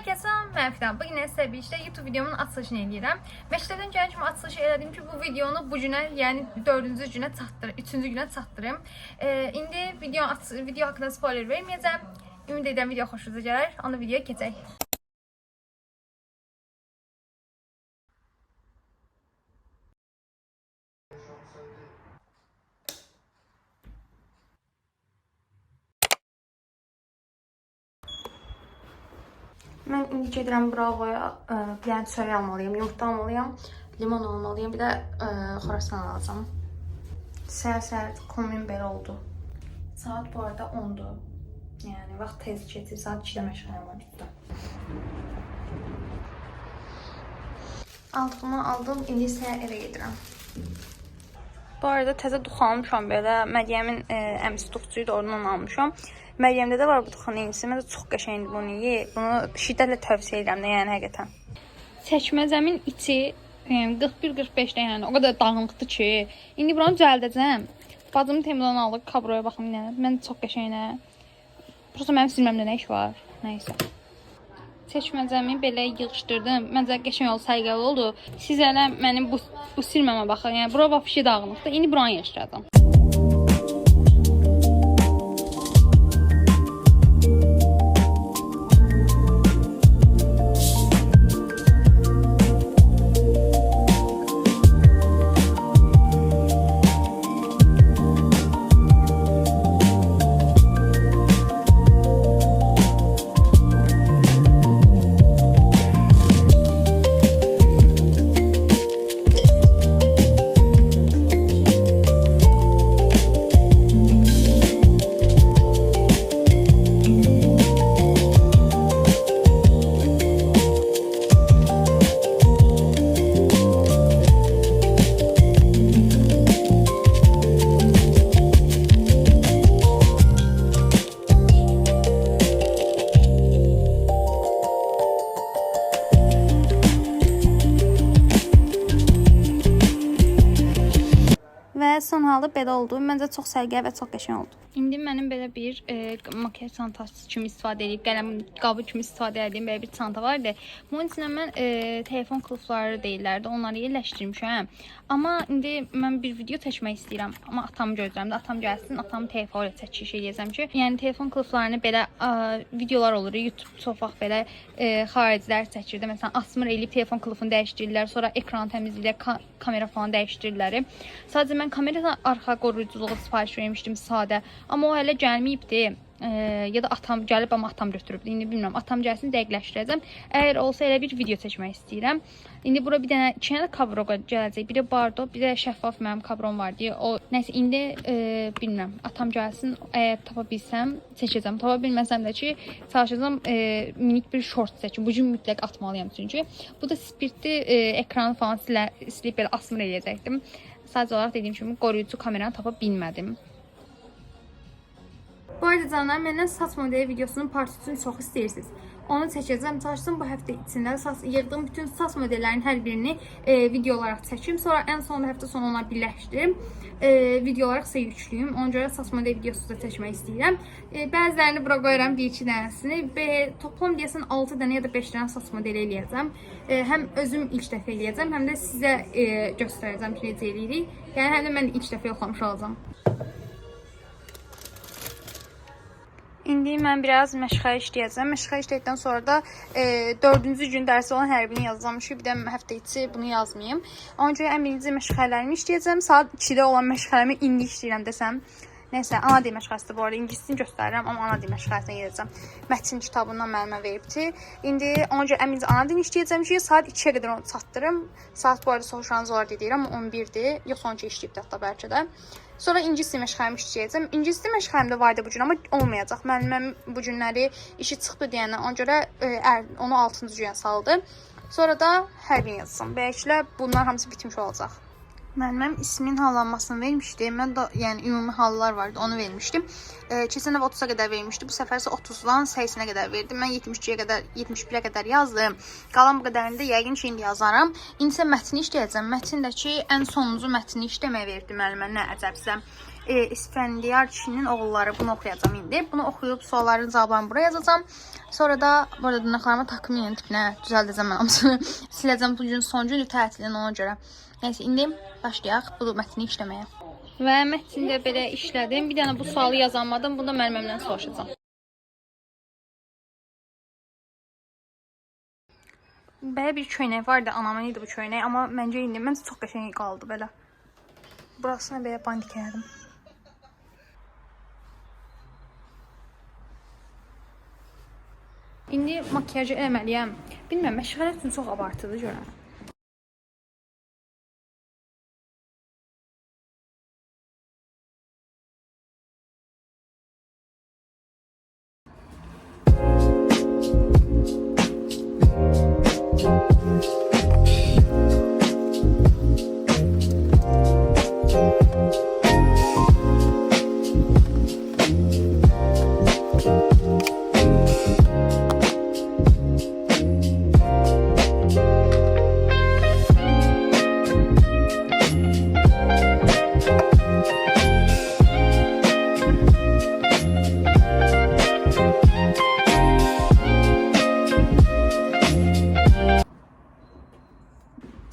Herkese salam, mən Fidan. Bugün sizə birlikdə YouTube videomun açılışını edirəm. Məşqdən gələn kimi açılış elədim ki, bu videonu bu günə, yəni 4-cü günə çatdırım, 3-cü günə çatdırım. İndi video haqqında spoiler verməyəcəm. Ümid edirəm video xoşunuza gələr. Onda videoya keçək. Mən indi gedirəm Bravo'ya, yəni çörək almalıyam, yumurta almalıyam, limon almalıyam, bir də xorasan alacağım. Səhər kombin belə oldu. Saat bu arada 10'dur. Yəni vaxt tez keçir, saat 2-də məşğələm var bitdi. Aldığımı aldım, indi isə evə gedirəm. Bu arada təzə dux almışam belə, Məryəmin əmisi duxçuydu, oradan almışam. Məryəmdə də var bu duxun iyisi. Mən də çox qəşəngdir bunu yeyib. Bunu şiddətlə tövsiyə edirəm də, yəni həqiqətən. Çəkməzəmin içi 41-45-də yəni o qədər dağınıqdır ki, indi buranı düzəldəcəm. Bacım Temudan aldı, kabroya baxım yəni. Mən çox qəşəngə. Prosta mənim silməmdə nə iş var? Nəysə. Çəkməzəmi belə yığışdırdım. Məncə qəşəng oldu, səliqəli oldu. Siz elə mənim bu silməmə baxın. Yəni bura vəbşi dağınıqdır. İndi buranı yığışdıracağam. Son halı belə oldu. Məncə çox səliqəli və çox qəşəng oldu. İndi mənim belə bir makyaj çantası kimi istifadə edib, qələm qabı kimi istifadə etdiyim belə bir çanta var idi. Bunun içində mən telefon kılıfları deyirlərdi, onları yerləşdirmişəm. Amma indi mən bir video çəkmək istəyirəm. Amma atamı gözlərimdə, atam gəlsin, atamın telefonu ilə çəkiş eləyəcəm ki, yəni telefon kılıflarını belə videolar olur, YouTube çox vaxt belə xaricilər çəkirdi. Məsələn, asmır eləyib telefon kılıfını dəyişdirirlər, sonra ekran təmizləyirlər, kamera falan dəyişdirirlər. Sadəcə mən kamera arxa qoruyuculuğu sifariş vermişdim sadə. Amma o hələ gəlməyibdi. Ya da atam gəlib, amma atam götürübdü. İndi bilmirəm, atam gəlsin dəqiqləşdirəcəm. Əgər olsa elə bir video çəkmək istəyirəm. İndi bura bir dənə, 2 dənə kabro gələcək. Biri bardo, bir də şəffaf mənim kabrom var deyə. O nəsə indi bilmirəm. Atam gəlsin, əgər tapa bilsəm çəkəcəm. Tapa bilməsəm də ki, çalışacağam minik bir short çəkim. Bu gün mütləq atmalıyam çünki. Bu da spirtli ekranı falan silib belə asmır eləyəcəkdim. Sadəcə olaraq dediyim kimi qoruyucu kameranı tapa bilmədim. Bu arada canlar, məndən saç modeli videosunun part 3'ünü çox istəyirsiniz. Onu çəkəcəm. Çalışdım bu həftə içində yığdığım bütün saç modellərinin hər birini video olaraq çəkim. Sonra ən sonunda həftə sonu onları birləşdirim. Video olaraq sizə yüklüyüm. Ona görə saç modeli videosu da çəkmək istəyirəm. Bəzilərini bura qoyuram, 1-2 dənəsini. Toplam deyəsən 6 dənə ya da 5 dənə saç modeli eləyəcəm. Həm özüm ilk dəfə eləyəcəm, həm də sizə göstərəcəm ki, necə eləyirik. Yəni həm də mən ilk dəfə yoxlamış olacağam. İndi mən biraz məşğələ işləyəcəm. Məşğələ işlədikdən sonra da 4-cü gün dərsi olan hər birini yazacağım ki, bir də həftə içi bunu yazmayayım. Ona görə ən birinci məşğələlərimi işləyəcəm. Saat 2-də olan məşğələmi indi işləyirəm desəm. Nəysə, ana dil məşğələsidir bu arada. İngilisini göstərirəm, amma ana dil məşğələsinə gedəcəm. Mətin kitabından müəllimə veribdi. İndi ona görə ən birinci ana dil işləyəcəm ki, saat 2-yə qədər onu çatdırım. Saat bu arada soruşanız olar deyirəm, amma 11-dir. Yox, 12 işləyibdi hətta bəlkə də. Sonra ingilis dili məşğələmi işləyəcəm. İngilis dili məşğələmdə var idi bu gün, amma olmayacaq. Müəlliməm bu günləri işi çıxdı deyəndə, ona görə onu 6-cı günə saldı. Sonra da hər birini yazacağam. Beləliklə bunlar hamısı bitmiş olacaq. Müəlliməm ismin hallanmasını vermişdi. Mən də yəni ümumi hallar vardı, onu vermişdim. Keçən dəfə 30-a qədər vermişdi. Bu səfər isə 30-dan 80-ə qədər verdim. Mən 72-yə qədər, 71-ə qədər yazdım. Qalan bu qədərini də yəqin ki, indi yazaram. İndi isə mətni işləyəcəm. Mətindəki ən sonuncu mətni işləməyə verdim müəllimə, nə əcəbsə. İsfəndiyar kişinin oğulları. Bunu oxuyacağam indi. Bunu oxuyub sualların cavablarını buraya yazacağım. Sonra da burada dırnaqlarıma takım yeni tipinə düzəldəcəm mən hamısını. Siləcəm bu gün son gündür tətilin ona görə. Neyse indi başlayaq bu mətni işləməyə. Və mətndə belə işlədim. Bir dənə bu sualı yazamadım. Bunu da müəllimimdən soruşacağam. Belə bir köynək vardı. Anamın idi bu köynək. Amma məncə indi məncə çox qəşəng qaldı belə. Burasına belə bandik elədim. İndi makiyajı eləməliyəm. Bilmirəm, məşğələt üçün çox abartılı görünür.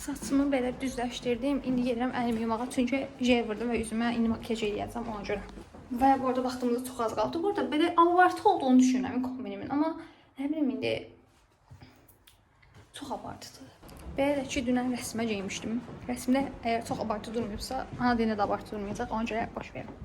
Saçımı belə düzləşdirdim. İndi gedirəm əlimi yumağa. Çünki jel vurdum və üzümə indi makiyaj eləyəcəm ona görə. Və bu arada vaxtımız çox az qaldı. Bu arada belə abartı olduğunu düşünürəm kombinimin. Amma nə bilim indi çox abartıdır. Belə ki, dünən rəsmə geymişdim. Rəsmdə əgər çox abartı durmayıbsa, ana dilinə də abartı durmayacaq. Ona görə boş verin.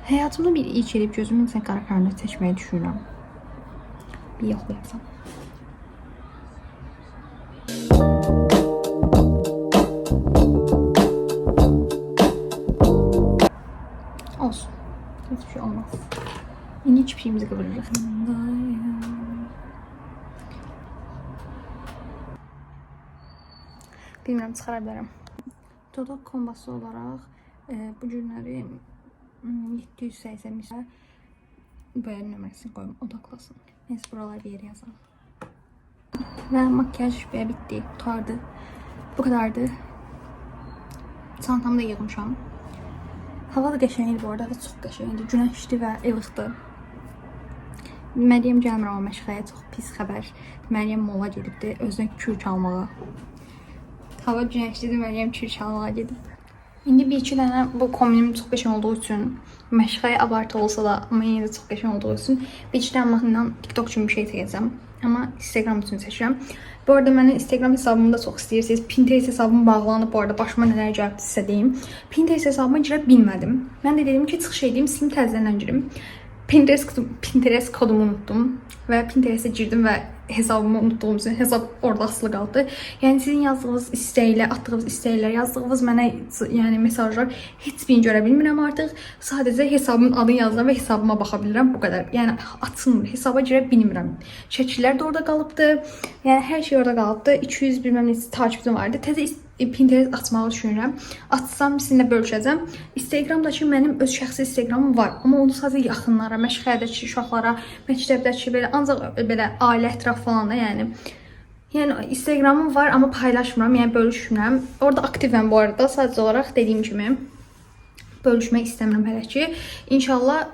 Hayatımda bir ilk edip gözümün ise qara karnını seçmeyi düşünürəm. Bir yoxlayasam. Olsun. Hiçbir şey olmaz. İndi hiçbir şeyimizi kıvırırız. Bilmirəm, çıxara bilərəm. Dodaq kombası olaraq bu günləri 780 isə böyle nömrəsini qoyum, odaqlasın. Neyse buralar bir yere yazalım. Və makyaj belə bitti, qutardı. Bu kadardı. Çantamı da yığmışam. Hava da qəşəngdir bu arada, çox qəşəngdir. Günəşli və ilıqdır. Məryəm gəlmir amma məşğələyə, çox pis xəbər. Məryəm mola gedibdi, özünə kürk almağa. Hava günəşlidir, Məryəm kürk almağa gedib. İndi bir-iki dənə bu kombinim çox qəşəng olduğu üçün, məşğəyə abartı olsa da, amma yenə də çox qəşəng olduğu üçün bir-iki dənə mahnından TikTok üçün bir şey çəkəcəm. Amma Instagram üçün seçirəm. Bu arada mənim Instagram hesabımı da çox istəyirsiniz. Pinterest hesabım bağlanıb bu arada. Başıma nələr gəldi sizə deyim. Pinterest hesabıma girə bilmədim. Mən də dedim ki, çıxış edeyim, silim təzədən girim. Pinterest kodumu unuttum və Pinterest'e girdim və hesabımı unuttuğum için hesab orada asılı qaldı. Yəni sizin yazdığınız istəklər, atdığınız istəklər, yazdığınız mənə yəni mesajlar heç birini görə bilmirəm artıq. Sadəcə hesabımın adını yazıram və hesabıma baxa bilirəm, bu qədər. Yəni açılmır, hesaba girə bilmirəm. Şəkillər də orada qalıbdı. Yəni hər şey orada qalıbdı. 200 bilməm neçə takipçim vardı. Təzə Pinterest açmağı düşünürəm. Açsam sizinlə bölüşəcəm. Instagramdakı mənim öz şəxsi Instagramım var. Amma onu sadəcə yaxınlara, məşğələdəki uşaqlara, məktəbdəki belə ancaq belə ailə ətrafı falan da yəni. Yəni Instagramım var amma paylaşmıram, yəni bölüşmürəm. Orada aktivəm bu arada. Sadəcə olaraq dediyim kimi bölüşmək istəmirəm hələ ki. İnşallah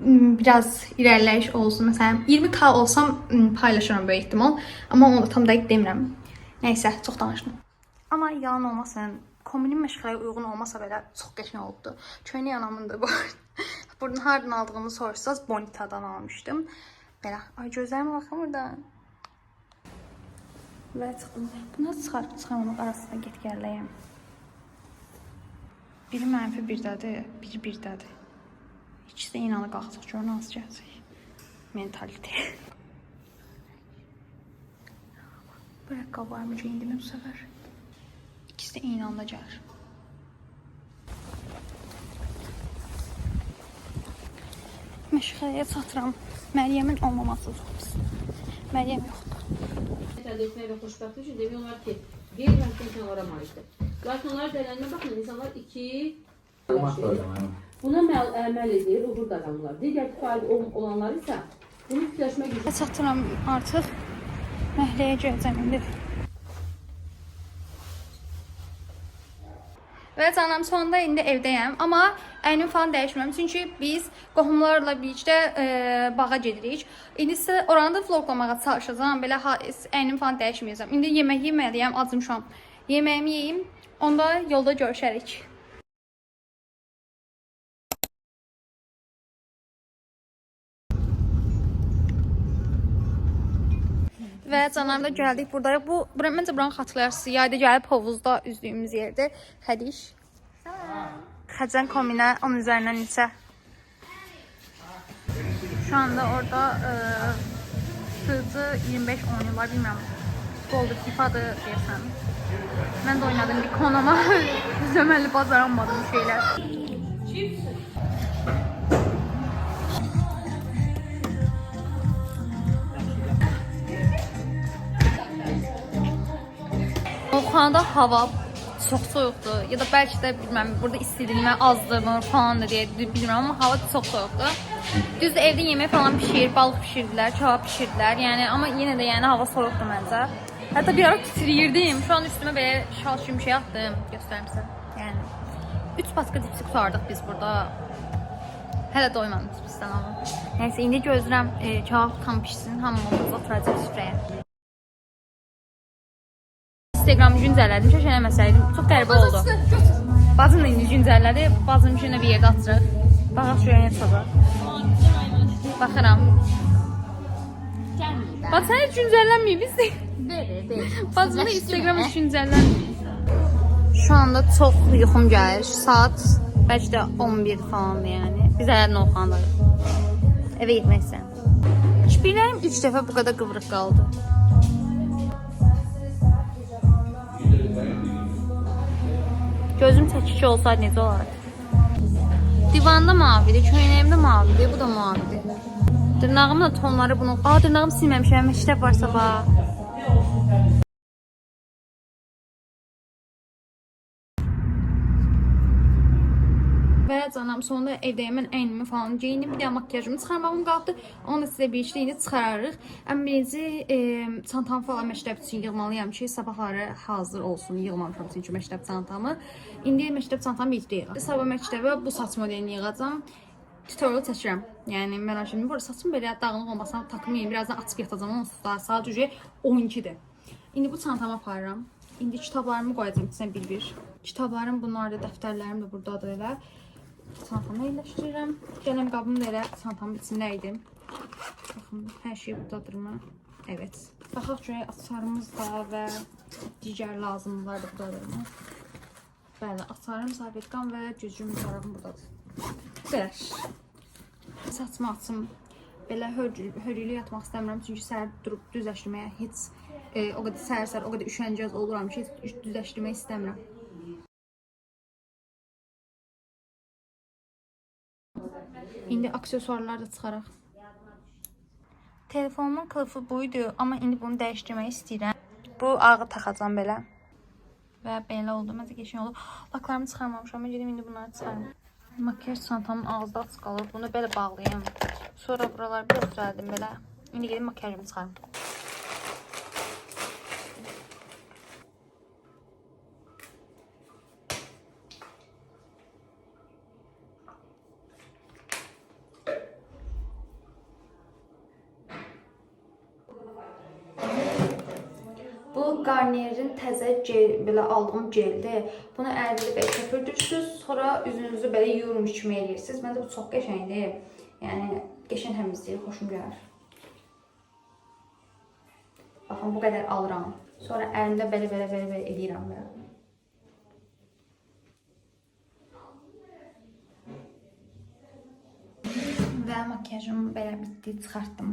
biraz irəliləyiş olsun. Məsələn 20K olsam paylaşıram böyük ehtimal. Amma onu da tam dəqiq demirəm. Nəysə, çox danışdım. Amma yalan olmasın, kombinim məşğələyə uyğun olmasa belə çox qəşəng oldu. Köynək anamındır bu arada. Buradan hardan aldığımı soruşsanız Bonita'dan almışdım. Belə, ay gözlərim baxın buradan. Və çıxdım. Bunları çıxarmaq arasında get-gələyəm. Biri mənfi birdədir, biri birdədir. İkisi də inanı qalxacaq, görün az gələcək. Mentalite. Bu ayaqqabılarımı geyindim bu səfər. İkisi də eyni anda gəlir. Məşğələyə çatıram. Məryəmin olmaması çox pis. Məryəm yoxdur. Əldə etmək və xoşbəxtlik üçün demək olar ki, qeyri-müəyyən insanlara malikdir. Lakin onlara dəyərlənmə baxın, insanlar buna əməl edir, uğur qazanırlar. Digər fəal olanlar isə bunu fikirləşmək gücü. Çatıram artıq. Məhləyə gələcəm indi. Və canım, sonunda indi evdəyəm. Amma əynim falan dəyişmirəm. Çünki biz qohumlarla birlikdə bağa gedirik. İndi isə oranı da vloglamağa çalışacağam. Belə əynim falan dəyişməyəcəm. İndi yemək yeməliyəm, acımışam. Yeməyimi yeyim, onda yolda görüşərik. Və canlarımda gəldik buradayıq. Məncə buranı xatırlayarsınız. Yayda gəlib hovuzda üzdüyümüz yerdə. Hədiş. Xəzən kominə, onun üzərindən neçə. Şu anda orada sığcı 25 oynuyorlar, bilmirəm. Goldu FIFA'dır deyəsən. Mən də oynadım bir konama. Zöməlli bazaranmadım şeylər. Oxanda hava çox soyuqdur ya da bəlkə də bilməm burada istidilmə azdırmır falan da deyə bilmirəm amma hava çox soyuqdur. Düz evdə yemək falan pişirir, balıq pişirdilər, kebab pişirdilər. Yəni amma yenə də yəni hava soyuqdur məncə. Hətta bir ara titriyirdim. Şu an üstümə belə şal kimi şey atdım, göstərim sizə. Yəni 3 paska cipsi qurtardıq biz burada. Hələ doymadım cipsdən amma. Nəysə indi gözləyirəm kebab tam pişsin, hamımız oturacaq süfrəyə. Instagramı güncəllədim, keşke eləməsəydim. Çox qəribə oldu. Bacım da indi güncəllədi. Bacım üçün də bir yerdə atırıq. Baxaq şuraya çıxacaq. Baxıram. Bax, sən heç güncəllənməyib biz də. Bacım da Instagram heç güncəllənməyib. Şu anda çox yuxum gəlir. Saat bəlkə də 11 falandır yəni. Biz əyərini oxandırıq. Evə gitmək istəyirəm. Şpirlərim 3 dəfə bu qədər qıvrıq qaldı. Gözüm çəkici olsaydı necə olardı? Divanda mavidir, köynəyimdə mavidir, bu da mavidir. Dırnağımın da tonları bunu... Dırnağımı silməmişəm, məktəb varsa bax. Və canım, sonunda evdəyəm, mən əynimi falan geyindim, bir də makyajımı çıxarmağım qaldı. Onu da sizə bir işlə indi çıxararıq. Ən birinci çantamı falan məktəb üçün yığmalıyam ki, sabahları hazır olsun, yığmamışam çünki məktəb çantamı. İndi məktəb çantamı birlikdə yığaq. Sabah məktəbə bu saç modelini yığacam. Tutorial çəkirəm. Yəni mən şimdi burada saçım belə dağınıq olmasına takmayayım, birazdan açıb yatacam, onsuz da saat 12-dir. İndi bu çantamı aparıram. İndi kitablarımı qoyacam içinə bir-bir. Kitablarım bunlar da, dəftərlərim də buradadır elə. Çantamı yerləşdirirəm. Qələm qabım da elə çantamın içində idi. Baxın, hər şey buradadırmı? Evet. Baxaq görək, açarımız da və digər lazımlar da buradadırmı? Bəli, açarım, sabitqam və gücüm tarafım buradadır. Belə. Saçımı açım. Belə hörüylü yatmaq istəmirəm. Çünki səhər durub düzləşdirməyə heç o qədər səhər o qədər üşəncəz oluram ki, heç düzləşdirmək istəmirəm. İndi aksesuarlar da çıxaraq. Telefonumun kılıfı buydu, amma indi bunu dəyişdirmək istəyirəm. Bu ağı taxacam belə. Və belə oldu, məncə geçən oldu. Laklarımı çıxarmamışam, mən gedim indi bunları çıxarım. Makyaj çantamın ağzı açıq qalır, bunu belə bağlayayım. Sonra buraları biraz düzəldim belə. İndi gedim makyajımı çıxarım. Bu Garnier'in təzə gel, belə aldığım geldir. Bunu əldə belə köpürdürsünüz, sonra üzünüzü belə yuyurmuş kimi eləyirsiniz. Məncə bu çox qəşəngdir. Yəni qəşəng təmizləyir, xoşum gəlir. Baxın, bu qədər alıram. Sonra əlimdə belə eləyirəm belə. Və makyajım belə bitdi, çıxartdım.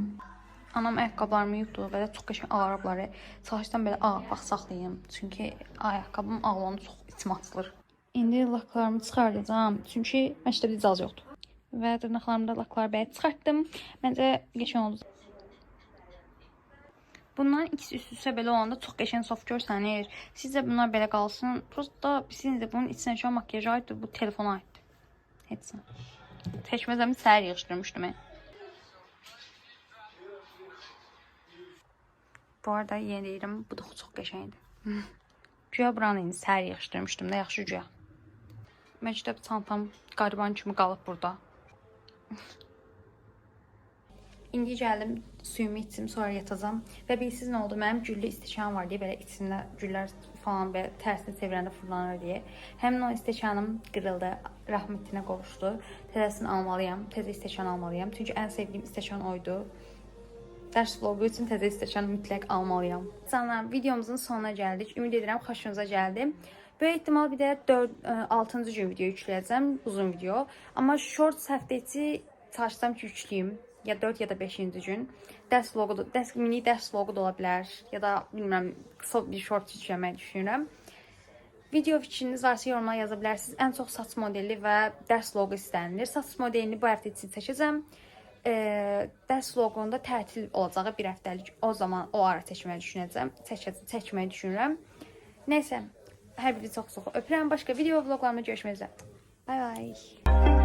Anam ayaqqabılarımı yıxdı, belə çox qəşəng ağarıbları. Saçdan belə ağapaq saxlayayım. Çünki ayaqqabım ağlanı çox içim atılır. İndi laklarımı çıxardacağım. Çünki məktəbdə icazə yoxdur. və dırnaqlarımda laklar belə çıxartdım. Məncə qəşəng oldu. Bunların ikisi üst-üstə belə olanda çox qəşəng soft görsənir. Sizcə bunlar belə qalsın. Prosta sizcə bunun içinə şu an makyajı aiddir, bu telefona aiddir. Heç nə. Seçməzəmi səhər yığışdırmışdım. Bu arada yenə deyirəm, bu da çox qəşəngdir. Güya buranı indi səhər yığışdırmışdım da, yaxşı güya. Məktəb çantam qariban kimi qalıb burada. İndi gəldim, suyumu içim, sonra yatacağım. Və bilirsiniz nə oldu? Mənim güllü istəkan var deyə, belə içində güllər falan belə tərsini çevirəndə fırlanır deyə. Həmin o istəkanım qırıldı, rəhmətinə qovuşdu. Təzəsini almalıyam, təzə istəkan almalıyam. Çünki ən sevdiyim istəkan oydu. Dərs vlogu üçün təzə istəkan mütləq almalıyam. Canlar, videomuzun sonuna gəldik. Ümid edirəm xoşunuza gəldi. Böyük ehtimal bir də 6-cı gün video yükləyəcəm, uzun video. Amma shorts həftə içi çalışsam ki yükləyim. Ya 4 ya da 5-ci gün. Mini dərs vlogu da ola bilər. Ya da bilmirəm, qısa bir short yükləməyi düşünürəm. Video fikriniz varsa yorumlara yaza bilərsiniz. Ən çox saç modeli və dərs vlogu istənilir. Saç modelini bu həftə için çəkəcəm. Dərs vloqunda tətil olacağı bir həftəlik. O zaman o ara çəkməyi düşünürəm. Neysə, hər biri çox öpürəm. Başqa video vloqlarımda görüşmək üzrə. Bye bye.